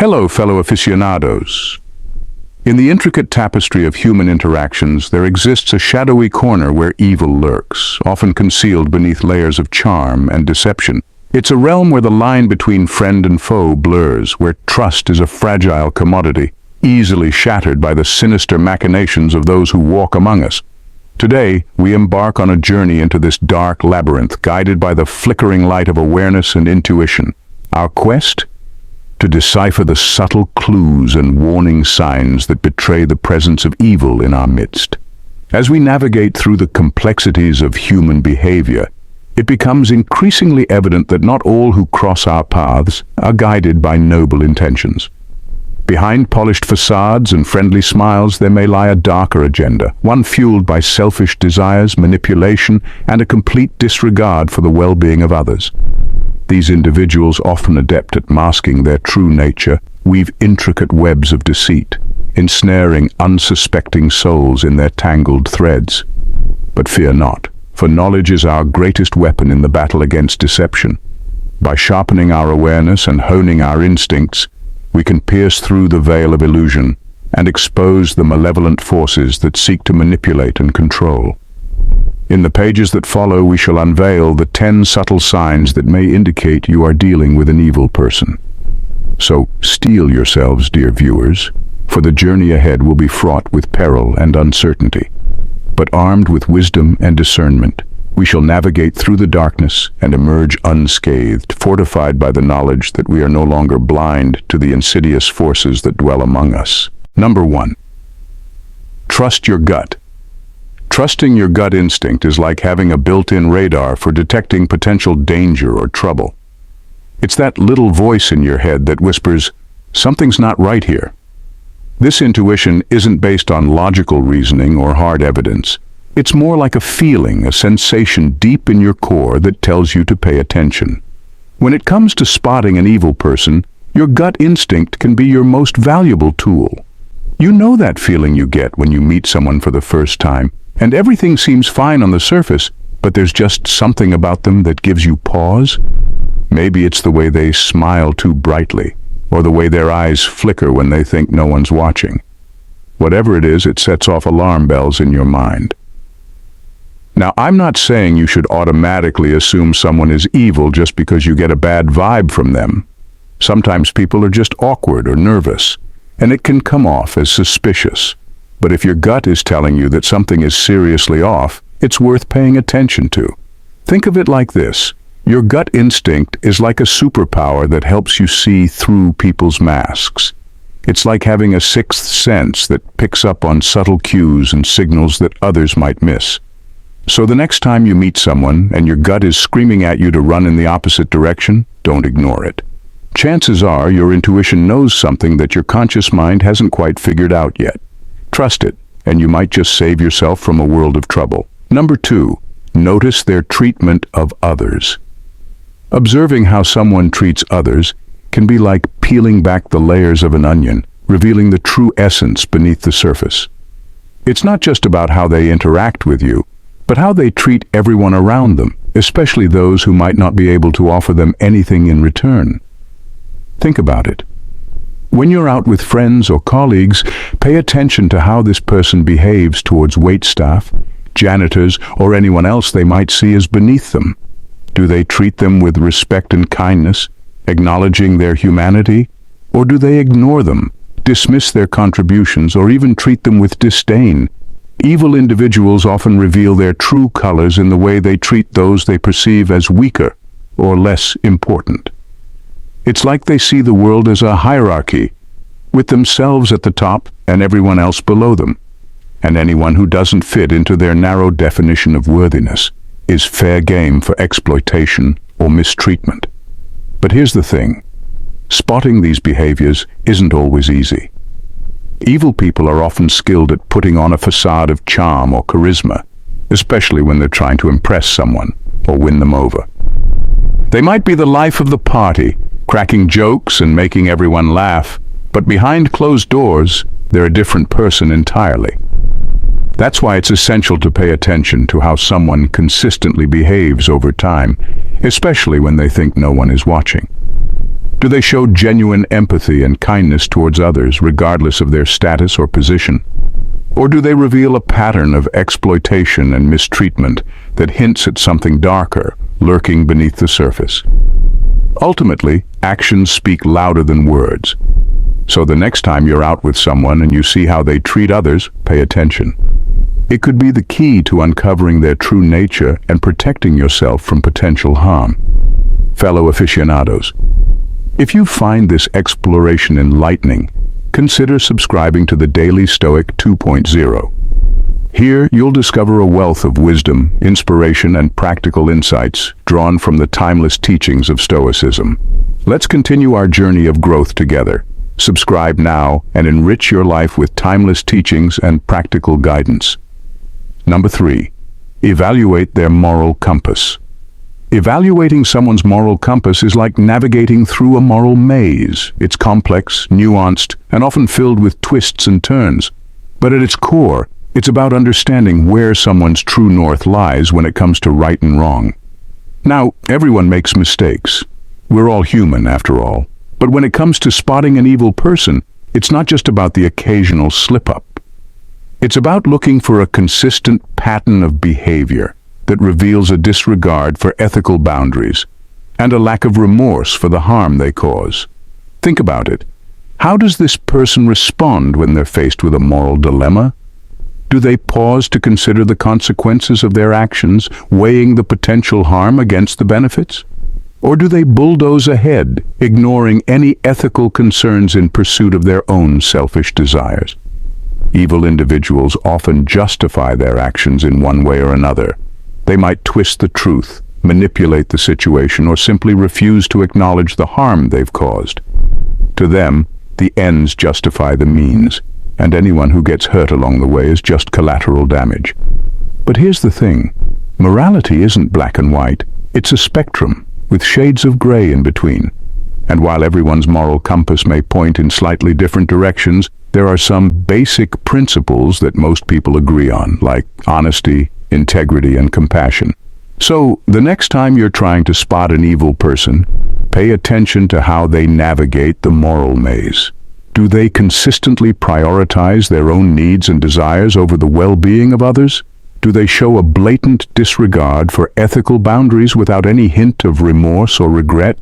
Hello, fellow aficionados. In the intricate tapestry of human interactions, there exists a shadowy corner where evil lurks, often concealed beneath layers of charm and deception. It's a realm where the line between friend and foe blurs, where trust is a fragile commodity, easily shattered by the sinister machinations of those who walk among us. Today, we embark on a journey into this dark labyrinth, guided by the flickering light of awareness and intuition. Our quest? To decipher the subtle clues and warning signs that betray the presence of evil in our midst. As we navigate through the complexities of human behavior, it becomes increasingly evident that not all who cross our paths are guided by noble intentions. Behind polished facades and friendly smiles, there may lie a darker agenda, one fueled by selfish desires, manipulation, and a complete disregard for the well-being of others. These individuals, often adept at masking their true nature, weave intricate webs of deceit, ensnaring unsuspecting souls in their tangled threads. But fear not, for knowledge is our greatest weapon in the battle against deception. By sharpening our awareness and honing our instincts, we can pierce through the veil of illusion and expose the malevolent forces that seek to manipulate and control. In the pages that follow, we shall unveil the 10 subtle signs that may indicate you are dealing with an evil person. So steel yourselves, dear viewers, for the journey ahead will be fraught with peril and uncertainty. But armed with wisdom and discernment, we shall navigate through the darkness and emerge unscathed, fortified by the knowledge that we are no longer blind to the insidious forces that dwell among us. Number 1. Trust your gut. Trusting your gut instinct is like having a built-in radar for detecting potential danger or trouble. It's that little voice in your head that whispers, "Something's not right here." This intuition isn't based on logical reasoning or hard evidence. It's more like a feeling, a sensation deep in your core that tells you to pay attention. When it comes to spotting an evil person, your gut instinct can be your most valuable tool. You know that feeling you get when you meet someone for the first time, and everything seems fine on the surface, but there's just something about them that gives you pause. Maybe it's the way they smile too brightly, or the way their eyes flicker when they think no one's watching. Whatever it is, it sets off alarm bells in your mind. Now, I'm not saying you should automatically assume someone is evil just because you get a bad vibe from them. Sometimes people are just awkward or nervous, and it can come off as suspicious. But if your gut is telling you that something is seriously off, it's worth paying attention to. Think of it like this. Your gut instinct is like a superpower that helps you see through people's masks. It's like having a sixth sense that picks up on subtle cues and signals that others might miss. So the next time you meet someone and your gut is screaming at you to run in the opposite direction, don't ignore it. Chances are your intuition knows something that your conscious mind hasn't quite figured out yet. Trust it, and you might just save yourself from a world of trouble. Number 2, notice their treatment of others. Observing how someone treats others can be like peeling back the layers of an onion, revealing the true essence beneath the surface. It's not just about how they interact with you, but how they treat everyone around them, especially those who might not be able to offer them anything in return. Think about it. When you're out with friends or colleagues, pay attention to how this person behaves towards waitstaff, janitors, or anyone else they might see as beneath them. Do they treat them with respect and kindness, acknowledging their humanity? Or do they ignore them, dismiss their contributions, or even treat them with disdain? Evil individuals often reveal their true colors in the way they treat those they perceive as weaker or less important. It's like they see the world as a hierarchy, with themselves at the top and everyone else below them. And anyone who doesn't fit into their narrow definition of worthiness is fair game for exploitation or mistreatment. But here's the thing. Spotting these behaviors isn't always easy. Evil people are often skilled at putting on a facade of charm or charisma, especially when they're trying to impress someone or win them over. They might be the life of the party, cracking jokes and making everyone laugh, but behind closed doors, they're a different person entirely. That's why it's essential to pay attention to how someone consistently behaves over time, especially when they think no one is watching. Do they show genuine empathy and kindness towards others, regardless of their status or position? Or do they reveal a pattern of exploitation and mistreatment that hints at something darker, lurking beneath the surface? Ultimately, actions speak louder than words. So the next time you're out with someone and you see how they treat others, pay attention. It could be the key to uncovering their true nature and protecting yourself from potential harm. Fellow aficionados, if you find this exploration enlightening, consider subscribing to the Daily Stoic 2.0. Here, you'll discover a wealth of wisdom, inspiration, and practical insights drawn from the timeless teachings of Stoicism. Let's continue our journey of growth together. Subscribe now and enrich your life with timeless teachings and practical guidance. Number 3. Evaluate their moral compass. Evaluating someone's moral compass is like navigating through a moral maze. It's complex, nuanced, and often filled with twists and turns. But at its core, it's about understanding where someone's true north lies when it comes to right and wrong. Now, everyone makes mistakes. We're all human, after all. But when it comes to spotting an evil person, it's not just about the occasional slip-up. It's about looking for a consistent pattern of behavior that reveals a disregard for ethical boundaries and a lack of remorse for the harm they cause. Think about it. How does this person respond when they're faced with a moral dilemma? Do they pause to consider the consequences of their actions, weighing the potential harm against the benefits? Or do they bulldoze ahead, ignoring any ethical concerns in pursuit of their own selfish desires? Evil individuals often justify their actions in one way or another. They might twist the truth, manipulate the situation, or simply refuse to acknowledge the harm they've caused. To them, the ends justify the means, and anyone who gets hurt along the way is just collateral damage. But here's the thing. Morality isn't black and white. It's a spectrum, with shades of gray in between. And while everyone's moral compass may point in slightly different directions, there are some basic principles that most people agree on, like honesty, integrity, and compassion. So, the next time you're trying to spot an evil person, pay attention to how they navigate the moral maze. Do they consistently prioritize their own needs and desires over the well-being of others? Do they show a blatant disregard for ethical boundaries without any hint of remorse or regret?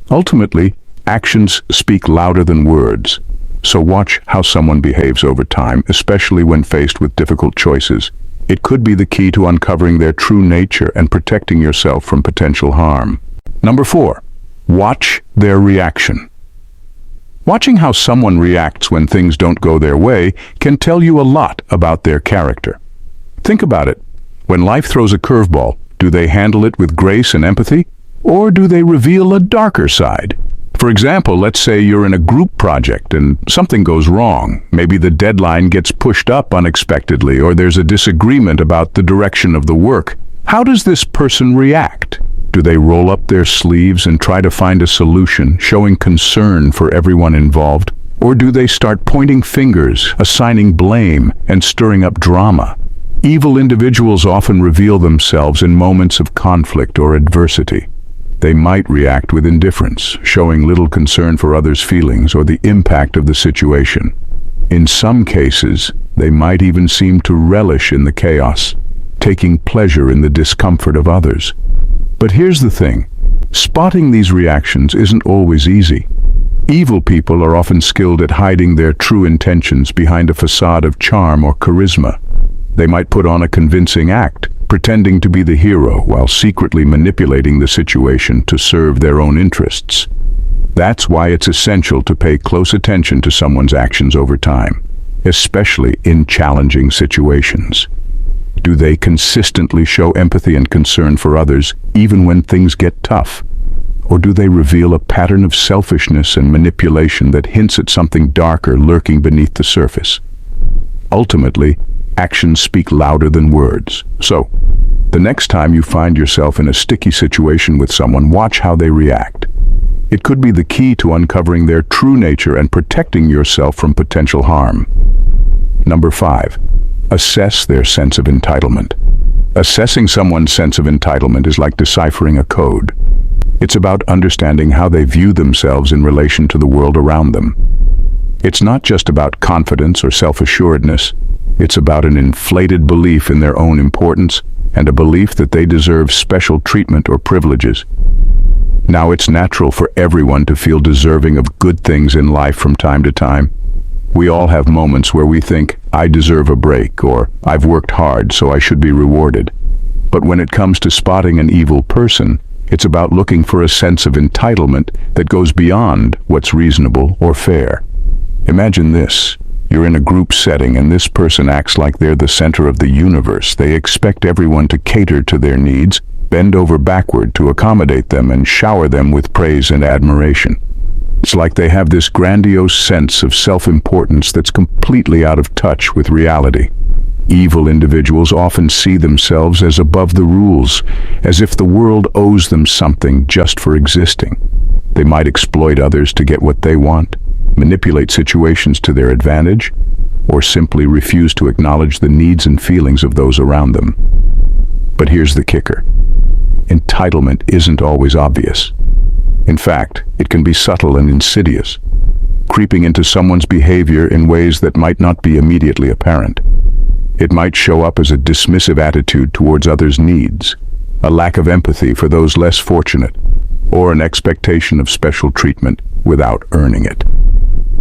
Ultimately, actions speak louder than words. So watch how someone behaves over time, especially when faced with difficult choices. It could be the key to uncovering their true nature and protecting yourself from potential harm. Number 4. Watch their reaction. Watching how someone reacts when things don't go their way can tell you a lot about their character. Think about it. When life throws a curveball, do they handle it with grace and empathy? Or do they reveal a darker side? For example, let's say you're in a group project and something goes wrong. Maybe the deadline gets pushed up unexpectedly, or there's a disagreement about the direction of the work. How does this person react? Do they roll up their sleeves and try to find a solution, showing concern for everyone involved? Or do they start pointing fingers, assigning blame, and stirring up drama? Evil individuals often reveal themselves in moments of conflict or adversity. They might react with indifference, showing little concern for others' feelings or the impact of the situation. In some cases, they might even seem to relish in the chaos, taking pleasure in the discomfort of others. But here's the thing. Spotting these reactions isn't always easy. Evil people are often skilled at hiding their true intentions behind a facade of charm or charisma. They might put on a convincing act, pretending to be the hero while secretly manipulating the situation to serve their own interests. That's why it's essential to pay close attention to someone's actions over time, especially in challenging situations. Do they consistently show empathy and concern for others even when things get tough? Or do they reveal a pattern of selfishness and manipulation that hints at something darker lurking beneath the surface? Ultimately, actions speak louder than words. So, the next time you find yourself in a sticky situation with someone, watch how they react. It could be the key to uncovering their true nature and protecting yourself from potential harm. Number 5. Assess their sense of entitlement. Assessing someone's sense of entitlement is like deciphering a code. It's about understanding how they view themselves in relation to the world around them. It's not just about confidence or self-assuredness. It's about an inflated belief in their own importance and a belief that they deserve special treatment or privileges. Now, it's natural for everyone to feel deserving of good things in life from time to time. We all have moments where we think, I deserve a break, or I've worked hard, so I should be rewarded. But when it comes to spotting an evil person, it's about looking for a sense of entitlement that goes beyond what's reasonable or fair. Imagine this. You're in a group setting and this person acts like they're the center of the universe. They expect everyone to cater to their needs, bend over backward to accommodate them, and shower them with praise and admiration. It's like they have this grandiose sense of self-importance that's completely out of touch with reality. Evil individuals often see themselves as above the rules, as if the world owes them something just for existing. They might exploit others to get what they want, manipulate situations to their advantage, or simply refuse to acknowledge the needs and feelings of those around them. But here's the kicker. Entitlement isn't always obvious. In fact, it can be subtle and insidious, creeping into someone's behavior in ways that might not be immediately apparent. It might show up as a dismissive attitude towards others' needs, a lack of empathy for those less fortunate, or an expectation of special treatment without earning it.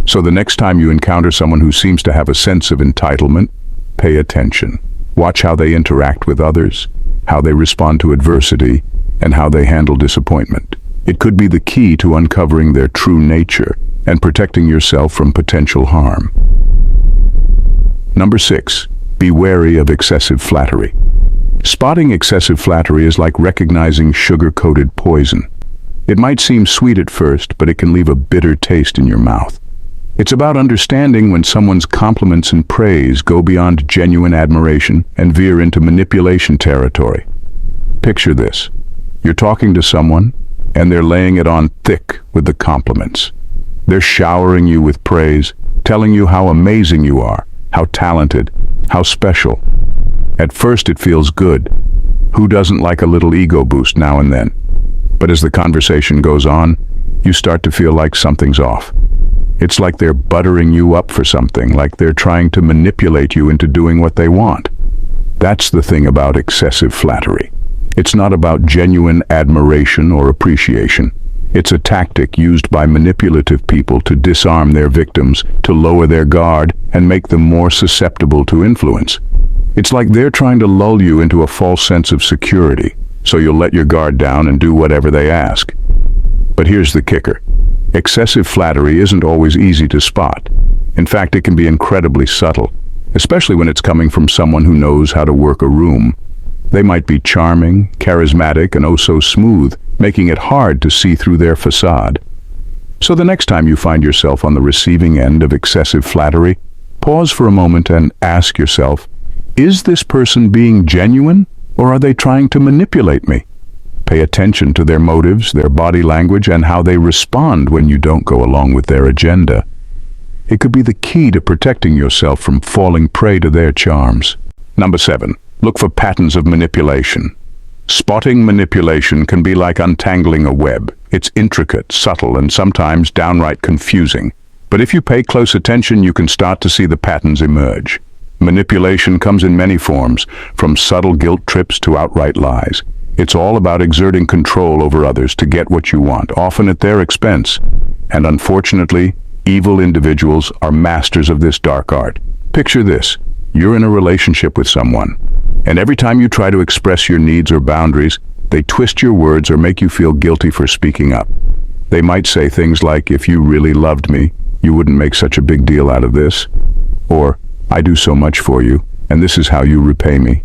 So the next time you encounter someone who seems to have a sense of entitlement, pay attention. Watch how they interact with others, how they respond to adversity, and how they handle disappointment. It could be the key to uncovering their true nature and protecting yourself from potential harm. Number 6, be wary of excessive flattery. Spotting excessive flattery is like recognizing sugar-coated poison. It might seem sweet at first, but it can leave a bitter taste in your mouth. It's about understanding when someone's compliments and praise go beyond genuine admiration and veer into manipulation territory. Picture this. You're talking to someone, and they're laying it on thick with the compliments. They're showering you with praise, telling you how amazing you are, how talented, how special. At first it feels good. Who doesn't like a little ego boost now and then? But as the conversation goes on, you start to feel like something's off. It's like they're buttering you up for something, like they're trying to manipulate you into doing what they want. That's the thing about excessive flattery. It's not about genuine admiration or appreciation. It's a tactic used by manipulative people to disarm their victims, to lower their guard, and make them more susceptible to influence. It's like they're trying to lull you into a false sense of security, so you'll let your guard down and do whatever they ask. But here's the kicker. Excessive flattery isn't always easy to spot. In fact, it can be incredibly subtle, especially when it's coming from someone who knows how to work a room. They might be charming, charismatic, and oh so smooth, making it hard to see through their facade. So the next time you find yourself on the receiving end of excessive flattery, pause for a moment and ask yourself, is this person being genuine, or are they trying to manipulate me? Pay attention to their motives, their body language, and how they respond when you don't go along with their agenda. It could be the key to protecting yourself from falling prey to their charms. Number 7, look for patterns of manipulation. Spotting manipulation can be like untangling a web. It's intricate, subtle, and sometimes downright confusing. But if you pay close attention, you can start to see the patterns emerge. Manipulation comes in many forms, from subtle guilt trips to outright lies. It's all about exerting control over others to get what you want, often at their expense. And unfortunately, evil individuals are masters of this dark art. Picture this. You're in a relationship with someone, and every time you try to express your needs or boundaries, they twist your words or make you feel guilty for speaking up. They might say things like, if you really loved me, you wouldn't make such a big deal out of this. Or, I do so much for you, and this is how you repay me.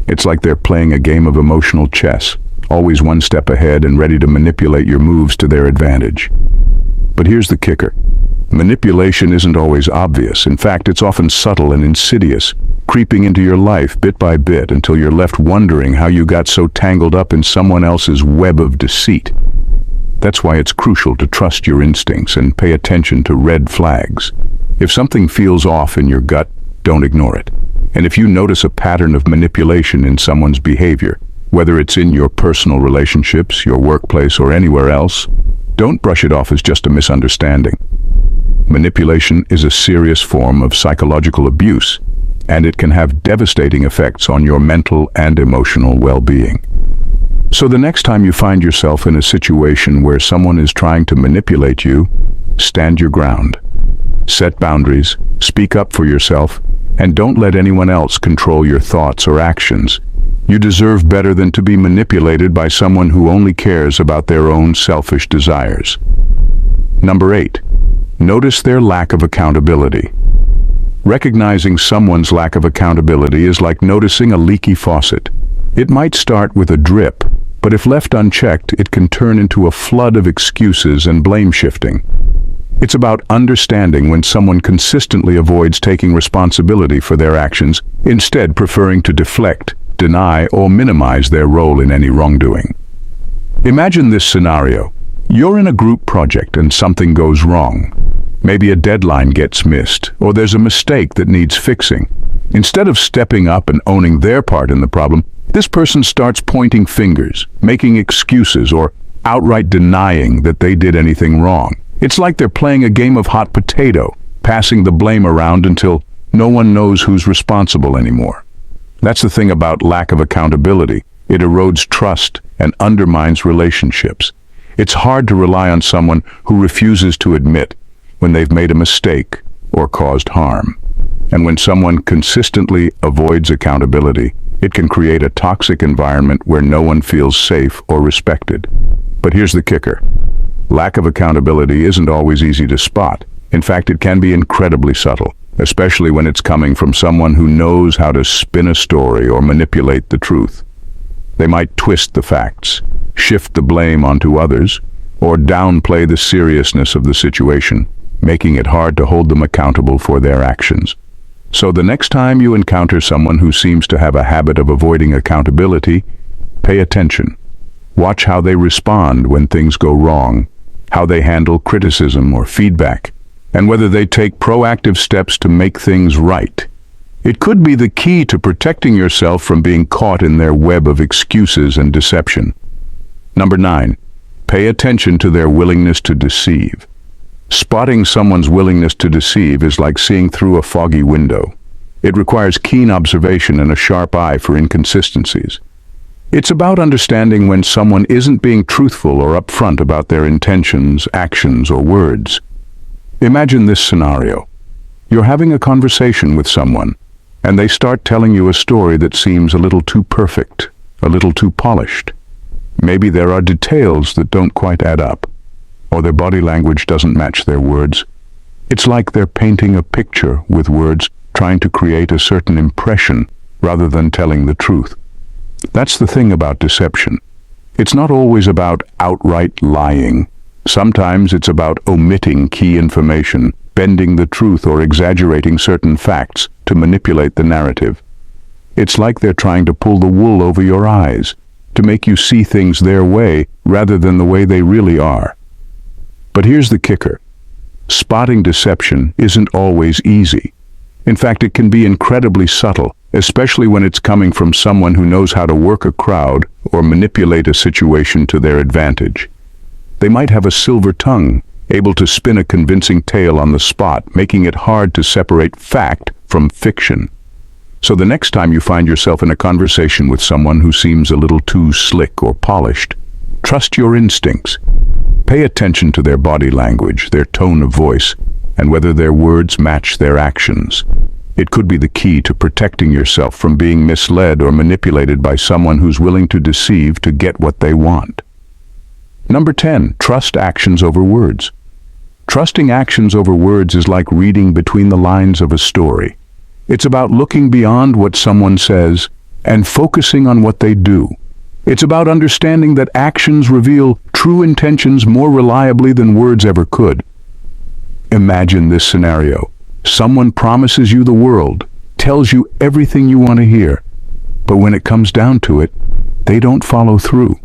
It's like they're playing a game of emotional chess, always one step ahead and ready to manipulate your moves to their advantage. But here's the kicker. Manipulation isn't always obvious. In fact, it's often subtle and insidious, creeping into your life bit by bit until you're left wondering how you got so tangled up in someone else's web of deceit. That's why it's crucial to trust your instincts and pay attention to red flags. If something feels off in your gut, don't ignore it. And if you notice a pattern of manipulation in someone's behavior, Whether it's in your personal relationships, your workplace, or anywhere else, don't brush it off as just a misunderstanding. Manipulation is a serious form of psychological abuse, and it can have devastating effects on your mental and emotional well-being. So the next time you find yourself in a situation where someone is trying to manipulate you, stand your ground. Set boundaries, speak up for yourself, and don't let anyone else control your thoughts or actions. You deserve better than to be manipulated by someone who only cares about their own selfish desires. Number 8. Notice their lack of accountability. Recognizing someone's lack of accountability is like noticing a leaky faucet. It might start with a drip, but if left unchecked, it can turn into a flood of excuses and blame shifting. It's about understanding when someone consistently avoids taking responsibility for their actions, instead preferring to deflect, deny, or minimize their role in any wrongdoing. Imagine this scenario. You're in a group project and something goes wrong. Maybe a deadline gets missed, or there's a mistake that needs fixing. Instead of stepping up and owning their part in the problem, this person starts pointing fingers, making excuses, or outright denying that they did anything wrong. It's like they're playing a game of hot potato, passing the blame around until no one knows who's responsible anymore. That's the thing about lack of accountability. It erodes trust and undermines relationships. It's hard to rely on someone who refuses to admit when they've made a mistake or caused harm. And when someone consistently avoids accountability, it can create a toxic environment where no one feels safe or respected. But here's the kicker. Lack of accountability isn't always easy to spot. In fact, it can be incredibly subtle, especially when it's coming from someone who knows how to spin a story or manipulate the truth. They might twist the facts, shift the blame onto others, or downplay the seriousness of the situation, making it hard to hold them accountable for their actions. So the next time you encounter someone who seems to have a habit of avoiding accountability, pay attention. Watch how they respond when things go wrong, how they handle criticism or feedback, and whether they take proactive steps to make things right. It could be the key to protecting yourself from being caught in their web of excuses and deception. Number 9, pay attention to their willingness to deceive. Spotting someone's willingness to deceive is like seeing through a foggy window. It requires keen observation and a sharp eye for inconsistencies. It's about understanding when someone isn't being truthful or upfront about their intentions, actions, or words. Imagine this scenario. You're having a conversation with someone, and they start telling you a story that seems a little too perfect, a little too polished. Maybe there are details that don't quite add up, or their body language doesn't match their words. It's like they're painting a picture with words, trying to create a certain impression rather than telling the truth. That's the thing about deception. It's not always about outright lying. Sometimes it's about omitting key information, bending the truth, or exaggerating certain facts to manipulate the narrative. It's like they're trying to pull the wool over your eyes, to make you see things their way rather than the way they really are. But here's the kicker. Spotting deception isn't always easy. In fact, it can be incredibly subtle, especially when it's coming from someone who knows how to work a crowd or manipulate a situation to their advantage. They might have a silver tongue, able to spin a convincing tale on the spot, making it hard to separate fact from fiction. So the next time you find yourself in a conversation with someone who seems a little too slick or polished, trust your instincts. Pay attention to their body language, their tone of voice, and whether their words match their actions. It could be the key to protecting yourself from being misled or manipulated by someone who's willing to deceive to get what they want. Number 10, trust actions over words. Trusting actions over words is like reading between the lines of a story. It's about looking beyond what someone says and focusing on what they do. It's about understanding that actions reveal true intentions more reliably than words ever could. Imagine this scenario. Someone promises you the world, tells you everything you want to hear, but when it comes down to it, they don't follow through.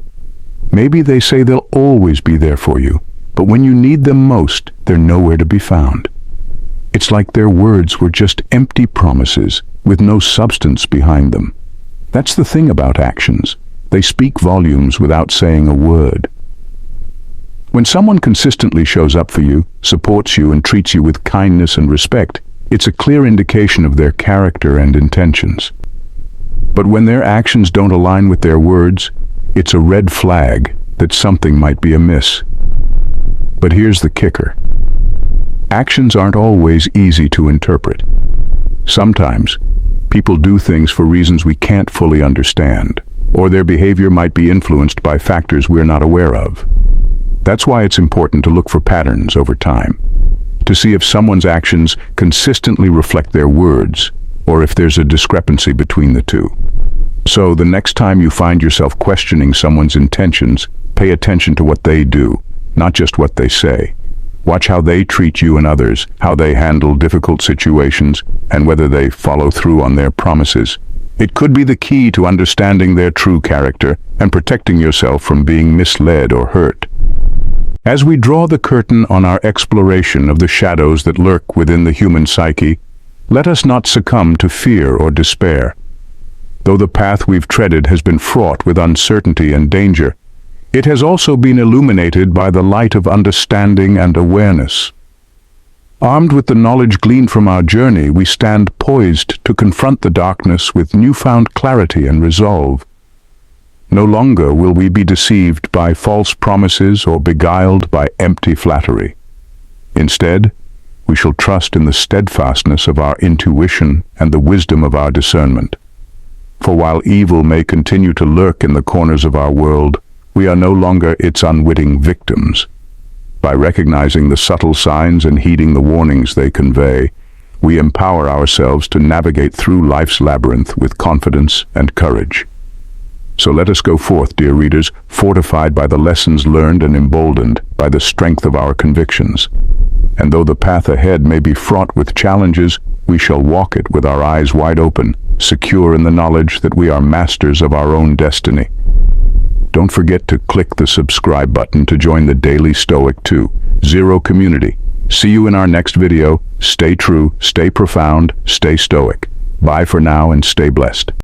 Maybe they say they'll always be there for you, but when you need them most, they're nowhere to be found. It's like their words were just empty promises with no substance behind them. That's the thing about actions. They speak volumes without saying a word. When someone consistently shows up for you, supports you, and treats you with kindness and respect, it's a clear indication of their character and intentions. But when their actions don't align with their words, it's a red flag that something might be amiss. But here's the kicker. Actions aren't always easy to interpret. Sometimes, people do things for reasons we can't fully understand, or their behavior might be influenced by factors we're not aware of. That's why it's important to look for patterns over time, to see if someone's actions consistently reflect their words, or if there's a discrepancy between the two. So the next time you find yourself questioning someone's intentions, pay attention to what they do, not just what they say. Watch how they treat you and others, how they handle difficult situations, and whether they follow through on their promises. It could be the key to understanding their true character and protecting yourself from being misled or hurt. As we draw the curtain on our exploration of the shadows that lurk within the human psyche, let us not succumb to fear or despair. Though the path we've treaded has been fraught with uncertainty and danger, it has also been illuminated by the light of understanding and awareness. Armed with the knowledge gleaned from our journey, we stand poised to confront the darkness with newfound clarity and resolve. No longer will we be deceived by false promises or beguiled by empty flattery. Instead, we shall trust in the steadfastness of our intuition and the wisdom of our discernment. For while evil may continue to lurk in the corners of our world, we are no longer its unwitting victims. By recognizing the subtle signs and heeding the warnings they convey, we empower ourselves to navigate through life's labyrinth with confidence and courage. So let us go forth, dear readers, fortified by the lessons learned and emboldened by the strength of our convictions. And though the path ahead may be fraught with challenges, we shall walk it with our eyes wide open, secure in the knowledge that we are masters of our own destiny. Don't forget to click the subscribe button to join the daily Stoic 2.0 community. See you in our next video. Stay true, stay profound, stay stoic. Bye for now and stay blessed.